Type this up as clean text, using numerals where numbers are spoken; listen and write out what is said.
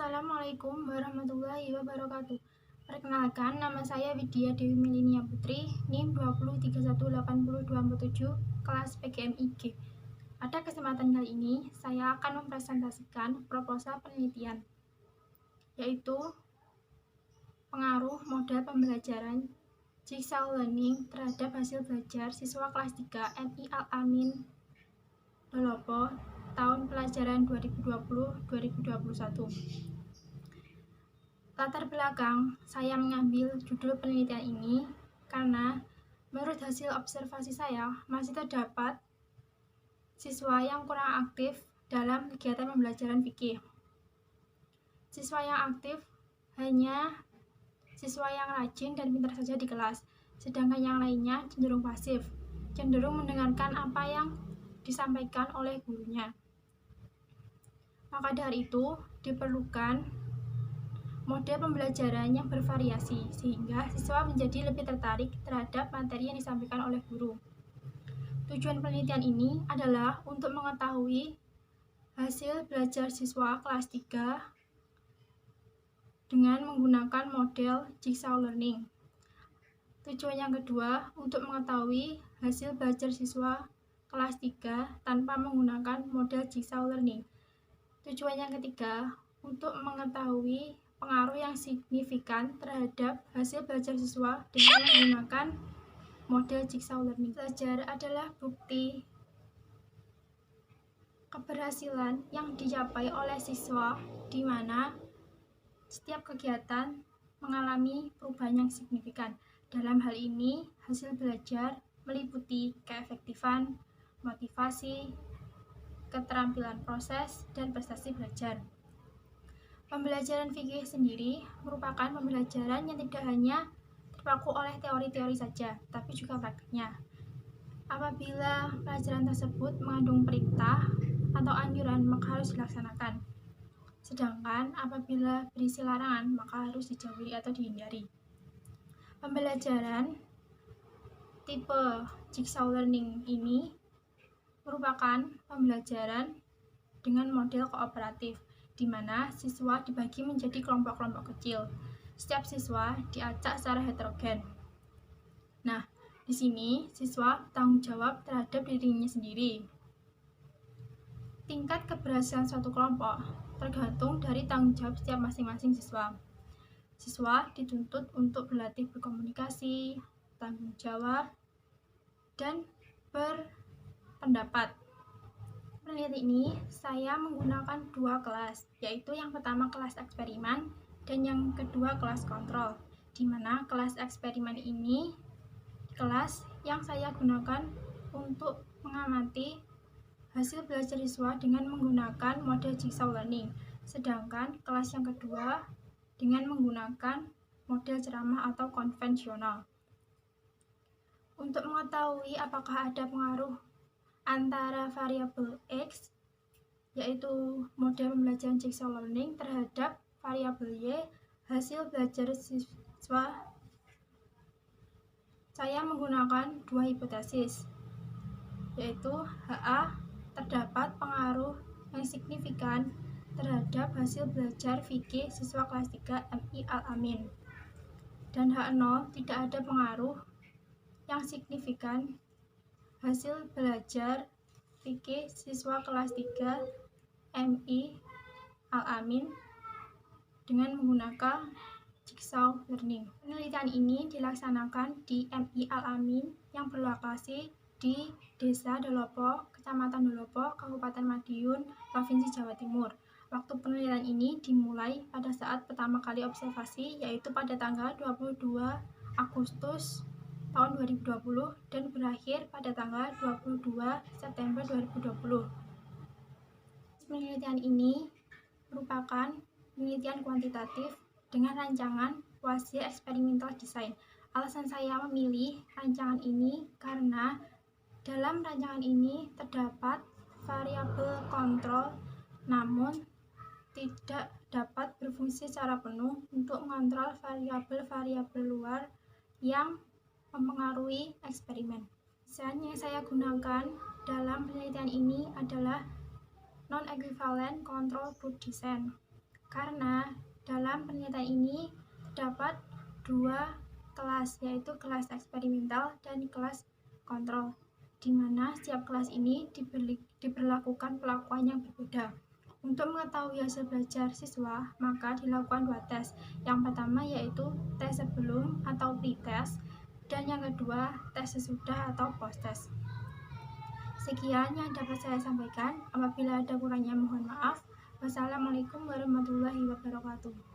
Assalamualaikum warahmatullahi wabarakatuh. Perkenalkan, nama saya Widya Dewi Milinia Putri, NIM 2031802247, kelas PGMIG. Pada kesempatan kali ini, saya akan mempresentasikan proposal penelitian, yaitu pengaruh model pembelajaran Jigsaw Learning terhadap hasil belajar siswa kelas 3 MI Al-Amin Dolopo tahun pelajaran 2020-2021. Latar belakang saya mengambil judul penelitian ini karena menurut hasil observasi saya masih terdapat siswa yang kurang aktif dalam kegiatan pembelajaran fikih. Siswa yang aktif hanya siswa yang rajin dan pintar saja di kelas, sedangkan yang lainnya cenderung pasif, cenderung mendengarkan apa yang disampaikan oleh gurunya. Maka dari itu diperlukan model pembelajaran yang bervariasi, sehingga siswa menjadi lebih tertarik terhadap materi yang disampaikan oleh guru. Tujuan penelitian ini adalah untuk mengetahui hasil belajar siswa kelas 3 dengan menggunakan model Jigsaw Learning. Tujuan yang kedua, untuk mengetahui hasil belajar siswa kelas 3 tanpa menggunakan model Jigsaw Learning. Tujuan yang ketiga, untuk mengetahui pengaruh yang signifikan terhadap hasil belajar siswa dengan menggunakan model Jigsaw Learning. Belajar adalah bukti keberhasilan yang dicapai oleh siswa, di mana setiap kegiatan mengalami perubahan yang signifikan. Dalam hal ini, hasil belajar meliputi keefektifan, motivasi, keterampilan proses, dan prestasi belajar. Pembelajaran fikih sendiri merupakan pembelajaran yang tidak hanya terpaku oleh teori-teori saja, tapi juga praktiknya. Apabila pelajaran tersebut mengandung perintah atau anjuran, maka harus dilaksanakan. Sedangkan apabila berisi larangan, maka harus dijauhi atau dihindari. Pembelajaran tipe Jigsaw Learning ini merupakan pembelajaran dengan model kooperatif, di mana siswa dibagi menjadi kelompok-kelompok kecil. Setiap siswa diacak secara heterogen. Nah, di sini siswa bertanggung jawab terhadap dirinya sendiri. Tingkat keberhasilan suatu kelompok tergantung dari tanggung jawab setiap masing-masing siswa. Siswa dituntut untuk berlatih berkomunikasi, tanggung jawab, dan berpendapat. Penelitian ini saya menggunakan dua kelas, yaitu yang pertama kelas eksperimen dan yang kedua kelas kontrol, di mana kelas eksperimen ini kelas yang saya gunakan untuk mengamati hasil belajar siswa dengan menggunakan model Jigsaw Learning, sedangkan kelas yang kedua dengan menggunakan model ceramah atau konvensional. Untuk mengetahui apakah ada pengaruh antara variabel X, yaitu model pembelajaran Jigsaw Learning, terhadap variabel Y, hasil belajar siswa, saya menggunakan dua hipotesis, yaitu HA, terdapat pengaruh yang signifikan terhadap hasil belajar fikih siswa kelas 3 MI Al-Amin, dan H0, tidak ada pengaruh yang signifikan hasil belajar fikih siswa kelas 3 MI Al-Amin dengan menggunakan Jigsaw Learning. Penelitian ini dilaksanakan di MI Al-Amin yang berlokasi di Desa Dolopo, Kecamatan Dolopo, Kabupaten Madiun, Provinsi Jawa Timur. Waktu penelitian ini dimulai pada saat pertama kali observasi, yaitu pada tanggal 22 Agustus tahun 2020 dan berakhir pada tanggal 22 September 2020. Penelitian ini merupakan penelitian kuantitatif dengan rancangan quasi experimental design. Alasan saya memilih rancangan ini karena dalam rancangan ini terdapat variabel kontrol, namun tidak dapat berfungsi secara penuh untuk mengontrol variabel-variabel luar yang mempengaruhi eksperimen. Desain yang saya gunakan dalam penelitian ini adalah non-equivalent control group design. Karena dalam penelitian ini terdapat dua kelas, yaitu kelas eksperimental dan kelas kontrol, di mana setiap kelas ini diberlakukan pelakuan yang berbeda. Untuk mengetahui hasil belajar siswa, maka dilakukan dua tes. Yang pertama yaitu tes sebelum atau pre-test, dan yang kedua tes sesudah atau post-test. Sekian yang dapat saya sampaikan. Apabila ada kurangnya mohon maaf. Wassalamualaikum warahmatullahi wabarakatuh.